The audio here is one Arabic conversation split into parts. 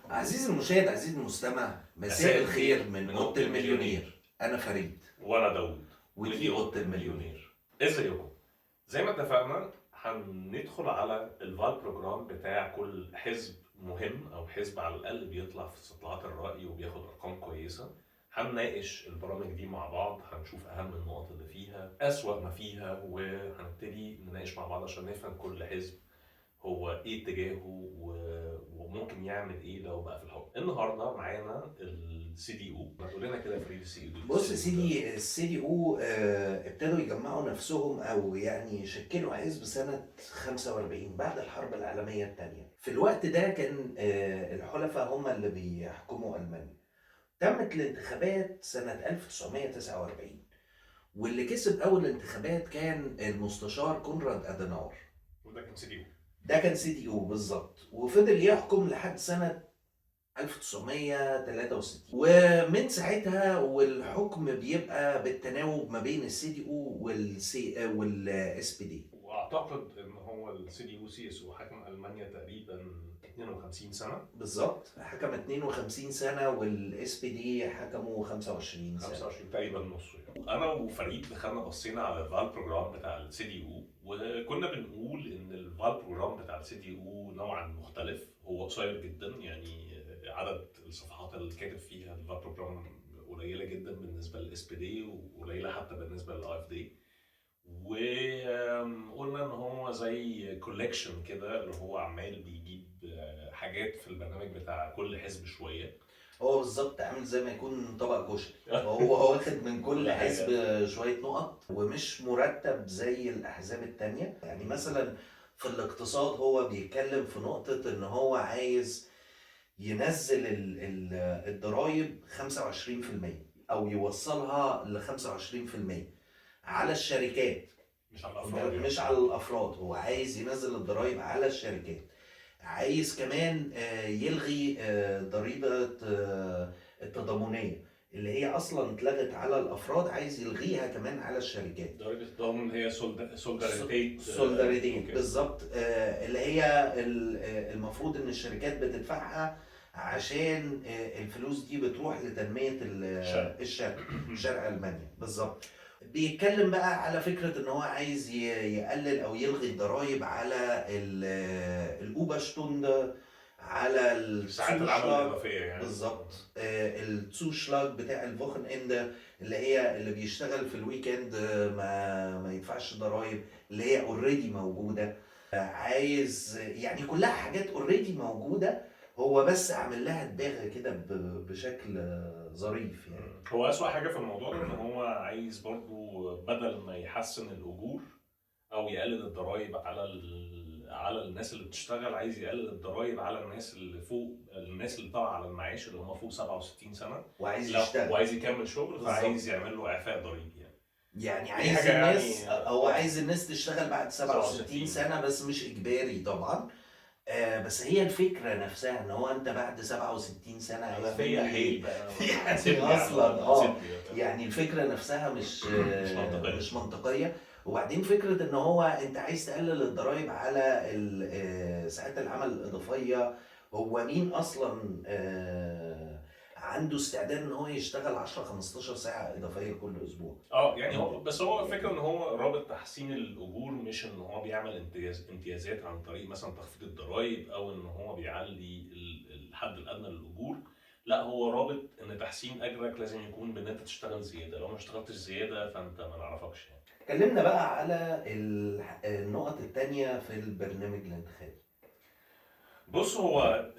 عزيزي المشاهد، عزيزي المستمع، مساء مساء الخير الخير من من أوضة أوضة المليونير. المليونير. أنا فريد وأنا داوود. ودي أوضة المليونير. ازيكم؟ زي ما اتفقنا هندخل على الفال بروجرام بتاع كل حزب مهم أو حزب على الأقل بيطلع في استطلاعات الرأي وبياخد أرقام كويسة. هنناقش البرامج دي مع بعض، هنشوف أهم النقط اللي فيها، أسوأ ما فيها، وهنبتدي نناقش مع بعض عشان نفهم كل حزب هو ايه اتجاهه وممكن يعمل ايه لو بقى في الحكم. النهارده معانا السي دي او. ما تقول لنا كده يا فريد، بص يا السي دي او ده؟ سيدي، السي دي او ابتدوا يجمعوا نفسهم أو يعني يشكلوا حزب سنة 45 بعد الحرب العالمية الثانية. في الوقت ده كان الحلفاء هم اللي بيحكموا ألمانيا. تمت الانتخابات سنة 1949، واللي كسب أول انتخابات كان المستشار كونراد أديناور. وده كان سي دي او. ده كان سي دي او بالظبط، وفضل يحكم لحد سنة 1963، ومن ساعتها والحكم بيبقى بالتناوب ما بين السي دي او والاس بي دي. واعتقد ان هو السي دي او سي اس او حكم المانيا تقريبا 52 سنه. بالظبط، حكم 52 سنة والاس بي دي حكموا 25 سنة. 25 تقريبا نصه يعني. انا وفريد دخلنا بصينا على الفال بروجرام بتاع السي دي او، وكنا بنقول ان الفال بروجرام بتاع السي دي او نوعا مختلف. هو قصير جدا يعني، عدد الصفحات اللي كاتب فيها الفال بروجرام قليله جدا بالنسبه للاس بي دي، وقليله حتى بالنسبه للاي اف دي. وقلنا ان هو زي كولكشن كده، اللي هو عمال بيجيب حاجات في البرنامج بتاع كل حزب شويه. هو بالظبط عامل زي ما يكون طبق كشري، هو واخد من كل كل حزب حاجه. شوية نقط، ومش مرتب زي الأحزاب التانية. يعني مثلا في الاقتصاد هو بيتكلم في نقطة إن هو عايز ينزل الضرايب 25% او يوصلها ل 25% على الشركات. مش على الافراد يعني. مش على الافراد، هو عايز ينزل الضرايب على الشركات. عايز كمان يلغي ضريبة التضامنية اللي هي اصلا اتلغت على الافراد، عايز يلغيها كمان على الشركات. ضريبة التضامن هي سولداريتيت. سولداريتي اوكي. بالظبط، اللي هي المفروض ان الشركات بتدفعها عشان الفلوس دي بتروح لتنمية شرق. شرق ألمانيا بالظبط. بيتكلم بقى على فكرة ان هو عايز يقلل او يلغي الضرائب على الأوبرشتوند، على ساعات العمل الزوشلاج. الإضافية يعني. بالظبط، الزوشلاج بتاع الفوخن اند، اللي هي اللي بيشتغل في الويكند ما يدفعش ضرائب، اللي هي اوريدي موجوده. عايز يعني كلها حاجات اوريدي موجوده، هو بس عامل لها دماغ كده بشكل ظريف يعني. هو أسوأ حاجة في الموضوع ده إن هو عايز برضو بدل ما يحسن الأجور أو يقلل الضرايب على الناس اللي بتشتغل، عايز يقلل الضرايب على الناس اللي فوق، الناس اللي طالعة على المعاش اللي هم فوق 67 سنة. وعايز لا، يشتغل. وعايز يكمل شغل، فعايز بالظبط، يعمل له إعفاء ضريبي يعني. يعني ودي عايز حاجة يعني الناس، هو عايز الناس تشتغل بعد 67 67. سنة بس مش إجباري طبعا. بس هي الفكرة نفسها ان هو انت بعد 67 سنة أنا عايز فيا مني حيل بقى، يعني سيبني يا عم، اصلا سيبني فاهم؟ يعني الفكرة نفسها مش مش منطقية. مش منطقية. وبعدين فكرة ان هو انت عايز تقلل الضرايب على ساعات العمل الإضافية. هو مين اصلا عنده استعداد ان هو يشتغل 10 15 ساعة إضافية كل اسبوع؟ يعني هو الفكره ان هو رابط تحسين الاجور، مش ان هو بيعمل امتيازات عن طريق مثلا تخفيض الضرائب او ان هو بيعلي الحد الادنى للاجور. لا، هو رابط ان تحسين اجرك لازم يكون بان انت تشتغل زياده، لو ما اشتغلتش زياده فانت ما نعرفكش يعني. اتكلمنا بقى على النقط التانية في البرنامج الانتخابي. بص، هو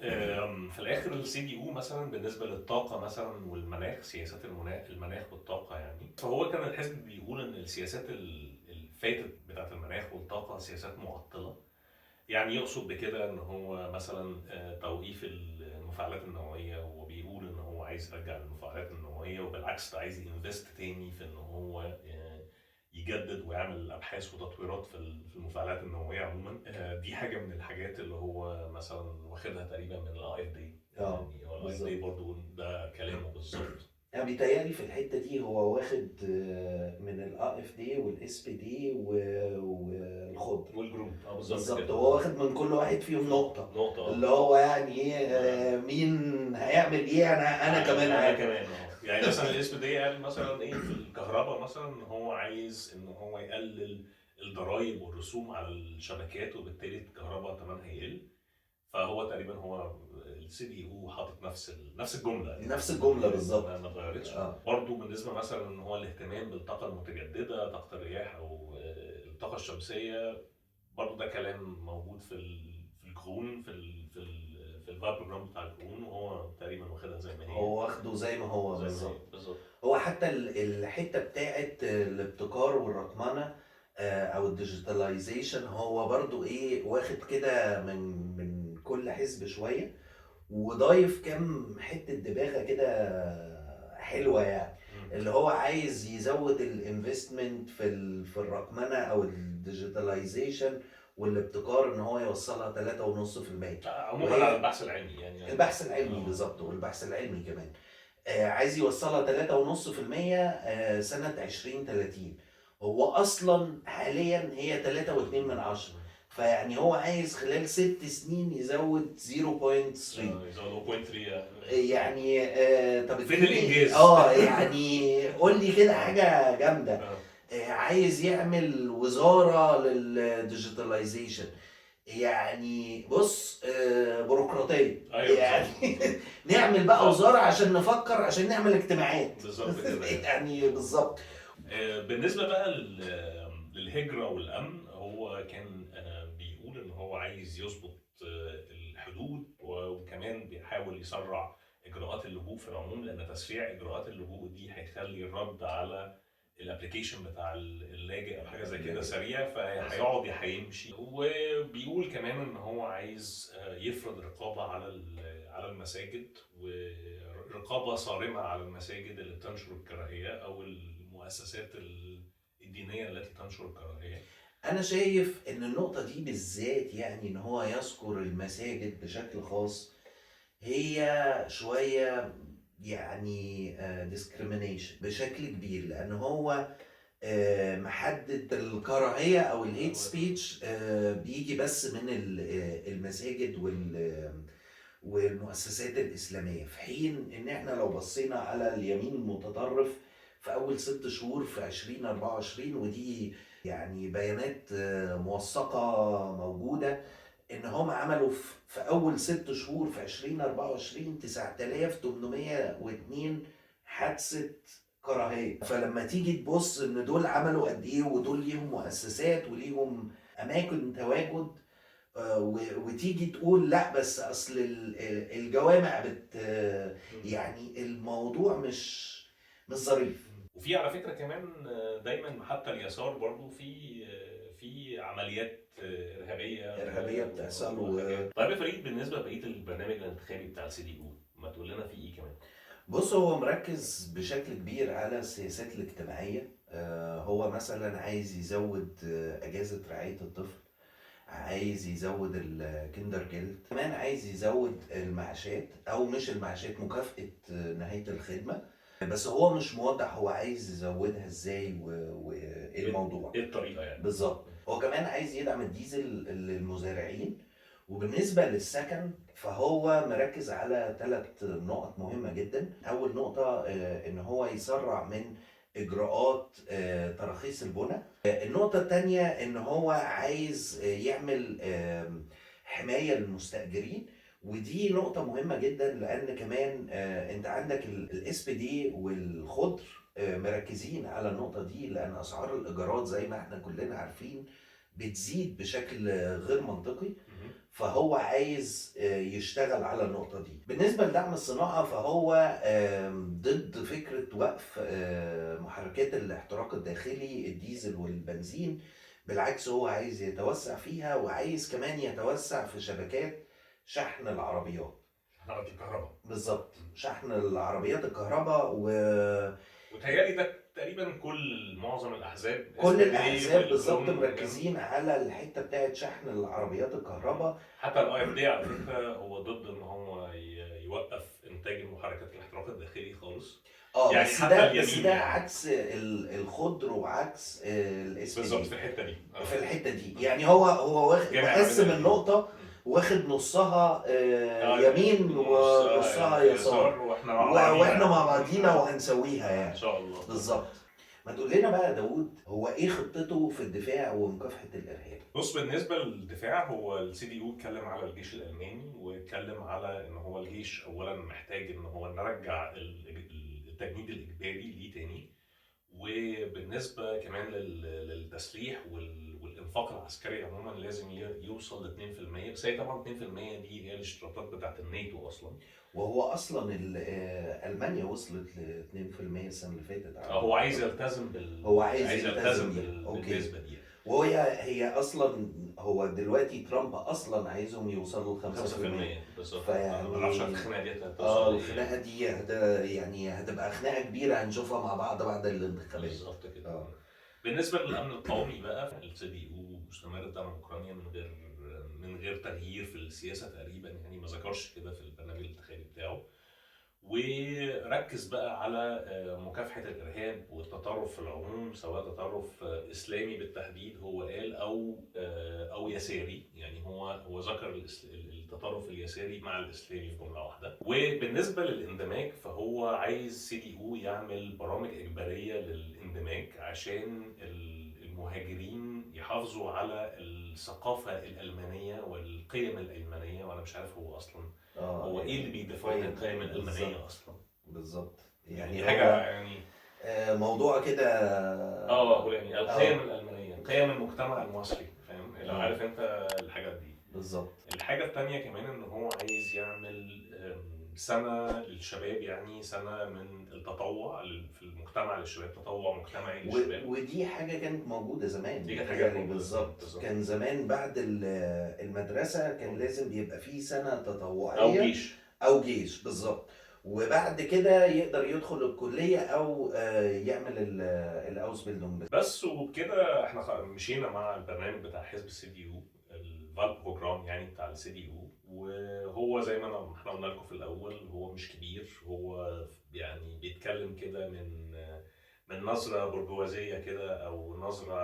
في الاخر السي دي او مثلا بالنسبه للطاقه مثلا والمناخ، سياسات المناخ والطاقه يعني. فهو كان الحزب بيقول ان السياسات اللي فاتت بتاعت المناخ والطاقه سياسات معطله. يعني يقصد بكده ان هو مثلا توقيف المفاعلات النوويه. هو بيقول ان هو عايز يرجع المفاعلات النوويه، وبالعكس ده عايز ينفست تاني في ان هو يجدد ويعمل ابحاث وتطويرات في المفاعلات النوويه عموما. دي حاجه من الحاجات اللي هو مثلا واخدها تقريبا من الاي اف دي. اه يعني هو الاي اف دي بالظبط. برضه ده كلامه بالظبط. بيتهيألي في الحته دي هو واخد من الاي اف دي والاس بي دي والخضر. والجروب بالظبط بالظبط، كده. هو واخد من كل واحد فيهم نقطه، نقطه اللي هو يعني ايه مين هيعمل ايه، انا كمان انا هعمل. كمان يعني مثلا الاسم ده قال مثلا ايه في الكهرباء مثلا، ان هو عايز ان هو يقلل الضرائب والرسوم على الشبكات، وبالتالي الكهرباء ثمنها هيقل. فهو تقريبا هو السي دي او حاطط نفس الجمله يعني، نفس الجمله بالظبط. ما اتغيرتش. اه برضه بالنسبه مثلا ان هو الاهتمام بالطاقه المتجدده، طاقه الرياح او الطاقه الشمسيه، برضه ده كلام موجود في الكون، في الفايب بروجرام بتاع الكون، وهو تقريبا واخدها زي ما هي. هو واخده زي ما هو زي ما هي بالظبط. بالظبط. هو حتى الحته بتاعت الابتكار والرقمنه او الديجيتاليزيشن، هو برضو ايه واخد كده من كل حزب شويه، وضايف كام حته دباغه كده حلوه يعني. اللي هو عايز يزود الانفستمنت في الرقمنه او الديجيتاليزيشن والابتكار، ان هو يوصلها 3.5%. عموما على وهي البحث العلمي يعني. البحث العلمي بالظبط، والبحث العلمي كمان عايز يوصلها 3.5% سنة 2030. هو أصلا حاليا هي 3.2، فيعني هو عايز خلال 6 سنين يزود 0.3. يزودوا 0.3 يعني طب فين الانجاز؟ يعني قول لي كده حاجة جامدة. عايز يعمل وزارة للديجيتاليزيشن، يعني بص بيروقراطيه ايوه يعني. نعمل بقى وزاره عشان نفكر، عشان نعمل اجتماعات بالظبط كده يعني بالظبط. بالنسبه بقى للهجره والامن، هو كان بيقول ان هو عايز يظبط الحدود، وكمان بيحاول يسرع اجراءات اللجوء في العموم، لان تسريع اجراءات اللجوء دي هيخلي الرد على الابلكيشن بتاع اللاجئ او حاجه زي كده سريع، فهيقعد هيمشي. وبيقول كمان ان هو عايز يفرض رقابه على المساجد، ورقابه صارمه على المساجد اللي بتنشر الكراهيه، او المؤسسات الدينيه التي تنشر الكراهيه. انا شايف ان النقطه دي بالذات، يعني ان هو يذكر المساجد بشكل خاص، هي شويه يعني ديسكريمينيشن بشكل كبير، لان هو محدد الكراهيه او الهيت سبيتش بيجي بس من المساجد والمؤسسات الإسلامية، في حين إن إحنا لو بصينا على اليمين المتطرف في أول 6 شهور في 2024، ودي يعني بيانات موثقة موجودة، إن هم عملوا في أول 6 شهور في 2024 9802 حادثة كراهية. فلما تيجي تبص إن دول عملوا قد إيه، ودول ليهم مؤسسات وليهم أماكن تواجد، وتيجي تقول لا بس اصل الجوامع يعني الموضوع مش ظريف. وفي على فكره كمان دايما حتى اليسار برضو في عمليات ارهابيه بتحصل طيب يا فريد، بالنسبه لبقيه البرنامج الانتخابي بتاع السي دي او، ما تقول لنا فيه ايه كمان؟ بص، هو مركز بشكل كبير على السياسات الاجتماعية. هو مثلا عايز يزود أجازة رعاية الطفل، عايز يزود الكندر جيلد، كمان عايز يزود المعاشات، او مش المعاشات، مكافأة نهاية الخدمة. بس هو مش موضح هو عايز يزودها ازاي وايه الموضوع، ايه الطريقه يعني بالظبط. هو كمان عايز يدعم الديزل للمزارعين. وبالنسبة للسكن، فهو مركز على 3 نقط مهمة جدا. أول نقطة إن هو يسرع من إجراءات تراخيص البنى. النقطة التانية إن هو عايز يعمل حماية للمستأجرين، ودي نقطة مهمة جدا، لأن كمان أنت عندك الاس بي دي والخضر مركزين على النقطة دي، لأن أسعار الإيجارات زي ما احنا كلنا عارفين بتزيد بشكل غير منطقي. فهو عايز يشتغل على النقطة دي. بالنسبة لدعم الصناعة، فهو ضد فكرة وقف محركات الاحتراق الداخلي الديزل والبنزين. بالعكس، هو عايز يتوسع فيها، وعايز كمان يتوسع في شبكات شحن العربيات. عربيات الكهرباء بالظبط، شحن العربيات الكهرباء. وتهيألي ده تقريبا معظم الاحزاب، كل الاحزاب بالظبط مركزين على الحته بتاعت شحن العربيات الكهرباء. حتى الاي اف دي على فكره هو ضد ان هو يوقف انتاج المحركات الاحتراق الداخلي خالص. اه يعني بس حتى ده اليمين يعني عكس الخضر وعكس الاسم بالظبط دي. في الحته دي في الحته دي يعني هو واخد جامع ما بين مقسم الاثنين. النقطه، واخد نصها اه يمين ونصها يسار، يسار، واحنا مع بعضينا واحنا مع يعني بعضينا وهنسويها ان يعني. شاء الله. بالظبط. ما تقول لنا بقى يا داوود، هو ايه خطته في الدفاع ومكافحه الارهاب؟ بص، بالنسبه للدفاع، هو السي دي يو اتكلم على الجيش الالماني، واتكلم على ان هو الجيش اولا محتاج ان هو نرجع التجنيد الاجباري ليه تاني، وبالنسبه كمان للتسليح والانفاق العسكري عموما لازم يوصل ل 2%. بس هي طبعا 2% دي هي الاشتراطات بتاعت الناتو اصلا. وهو اصلا المانيا وصلت ل 2% السنه اللي فاتت هو على عايز أعتقد. يلتزم هو عايز عايز يلتزم يلتزم بيها، اوكي. بالنسبه دي يعني. وهي اصلا، هو دلوقتي ترامب اصلا عايزهم يوصلوا ل 5%. 5% بالظبط. انا ما اعرفش فيعني الخناقه دي هتوصل لايه الخناقه يعني. دي يعني هتبقى خناقه كبيره هنشوفها مع بعض بعد الانتخابات. بالظبط كده. اه بالنسبه للامن القومي بقى، السي دي يو مستمر دعم اوكرانيا من غير تغيير في السياسه تقريبا، يعني ما ذكرش كده في البرنامج الانتخابي بتاعه. وركز بقى على مكافحة الإرهاب والتطرف في العموم، سواء تطرف إسلامي بالتحديد هو قال، أو يساري. يعني هو ذكر التطرف اليساري مع الإسلامي في جملة واحدة. وبالنسبة للاندماج، فهو عايز سي دي يو يعمل برامج إجبارية للاندماج عشان المهاجرين يحافظوا على الثقافة الألمانية والقيم الألمانية. وأنا مش عارف هو أصلا هو ايه اللي بيدفعين القيم الالمانيه اصلا. بالظبط. يعني يعني حاجه هو يعني موضوع كده. هو يعني القيم الالمانيه، قيم المجتمع المصري، فاهم؟ لو عارف انت الحاجات دي. بالظبط. الحاجه التانيه كمان ان هو عايز يعمل سنه للشباب، يعني سنه من التطوع في المجتمع للشباب، تطوع مجتمعي للشباب. ودي حاجه كانت موجوده زمان. دي كانت حاجه يعني موجوده بالظبط. كان زمان بعد المدرسه كان لازم بيبقى فيه سنه او تطوعيه جيش. او جيش. بالظبط. وبعد كده يقدر يدخل الكليه او يعمل الاوسبيلدونج. بس وبكده احنا مشينا مع البرنامج بتاع حزب السي دي يو، الفال بروجرام يعني بتاع السي دي يو. وهو زي ما احنا قلنا لكم في الاول، هو مش كبير. هو يعني بيتكلم كده من نظره برجوازيه كده، او نظره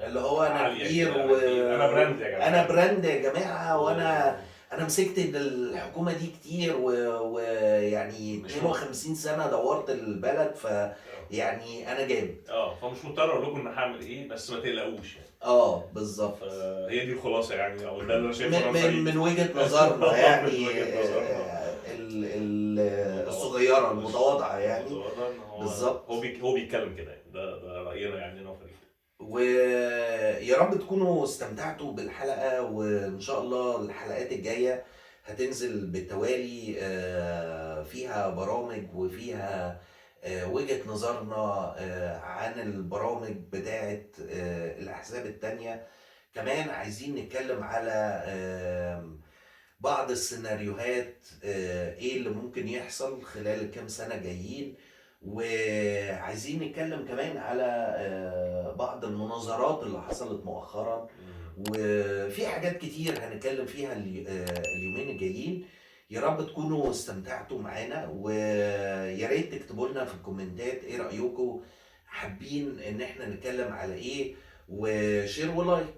اللي هو انا عاليه كبير كده. انا كبير، انا براند يا جماعه. انا براند يا جماعه، و... وانا مسكت الحكومه دي كتير، ويعني مش 52 سنه دورت البلد، فيعني انا جامد. فمش مضطر اقول لكم ان هعمل ايه، بس ما تقلقوش يعني. بالظبط. هي دي الخلاصه يعني، او ده اللي انا شايفه انا سعيد. من وجهه نظرنا يعني، من وجهه نظرنا الصغيره المتواضعه يعني. المتواضعه ان هو بالظبط. هو بيتكلم كده يعني. ده راينا يعني انا وفريق. ويا رب تكونوا استمتعتوا بالحلقة، وإن شاء الله الحلقات الجاية هتنزل بالتوالي، فيها برامج وفيها وجهة نظرنا عن البرامج بتاعة الأحزاب التانية. كمان عايزين نتكلم على بعض السيناريوهات، ايه اللي ممكن يحصل خلال الكام سنة جايين. وعايزين نتكلم كمان على بعض المناظرات اللي حصلت مؤخرا. وفي حاجات كتير هنتكلم فيها اليومين الجايين. يا رب تكونوا استمتعتوا معانا، ويا ريت تكتبوا لنا في الكومنتات ايه رأيكم، حابين ان احنا نتكلم على ايه، وشير ولايك.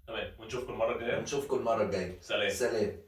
تمام، ونشوفكم المره الجايه. ونشوفكم المرة الجاية. سلام. سلام.